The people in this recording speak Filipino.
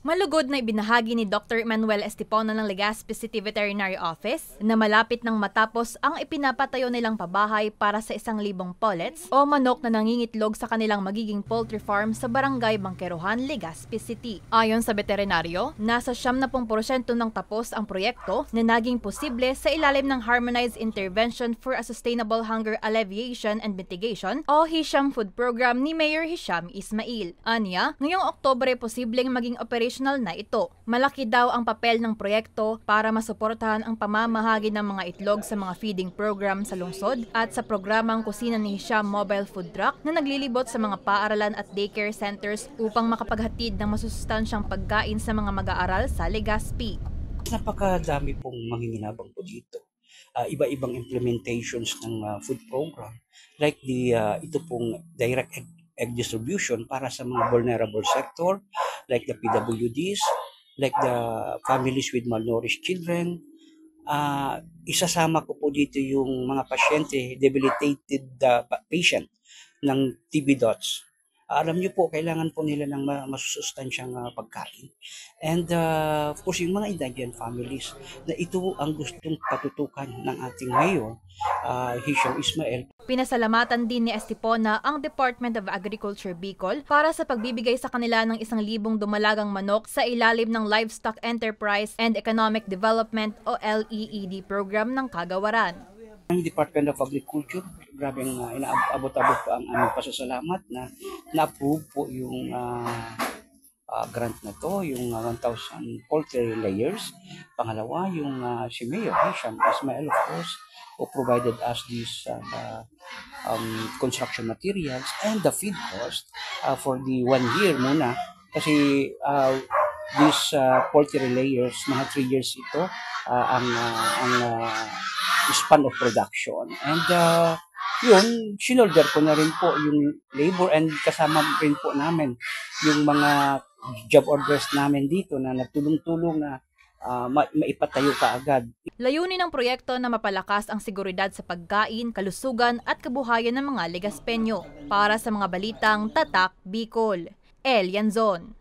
Malugod na ibinahagi ni Dr. Manuel Estipona ng Legazpi City Veterinary Office na malapit nang matapos ang ipinapatayo nilang pabahay para sa 1,000 pullets o manok na nangingitlog sa kanilang magiging poultry farm sa Barangay Bangkerohan, Legazpi City. Ayon sa veterinaryo, nasa 70% nang tapos ang proyekto na naging posible sa ilalim ng Harmonized Intervention for a Sustainable Hunger Alleviation and Mitigation o HISHAM Food Program ni Mayor Hisham Ismail. Anya, ngayong Oktubre posibleng maging operational na ito. Malaki daw ang papel ng proyekto para masuportahan ang pamamahagi ng mga itlog sa mga feeding program sa lungsod at sa programang Kusina ni Hisham Mobile Food Truck na naglilibot sa mga paaralan at daycare centers upang makapaghatid ng masusustansyang pagkain sa mga mag-aaral sa Legazpi. Napakadami pong manghihinabang po dito. Iba-ibang implementations ng food program like ito pong direct egg distribution para sa mga vulnerable sector like the PWDs, like the families with malnourished children. Isasama ko po dito yung mga pasyente, debilitated patient ng TB dots. Alam niyo po, kailangan po nila ng masusustansyang pagkain. And of course, yung mga indigent families na ito ang gustong patutukan ng ating mayor, Hisham Ismail. Pinasalamatan din ni Estipona ang Department of Agriculture Bicol para sa pagbibigay sa kanila ng 1,000 dumalagang manok sa ilalim ng Livestock Enterprise and Economic Development o LEED program ng Kagawaran. Ang Department of Agriculture, grabe inaabot-abot pa ang aming pasasalamat na na-approve po yung grant na to, yung 1,000 poultry layers. Pangalawa, yung si Mayor Hisham Ismail, of course, who provided us these construction materials and the feed cost for the 1 year muna. Kasi these poultry layers, mga 3 years ito, ang span of production. And yun, sinolder ko na rin po yung labor and kasama rin po namin yung mga job orders namin dito na nagtulong-tulong na maipatayo kaagad. Layunin ng proyekto na mapalakas ang seguridad sa pagkain, kalusugan at kabuhayan ng mga Legazpenyo. Para sa mga balitang Tatak Bicol, El Yanzon.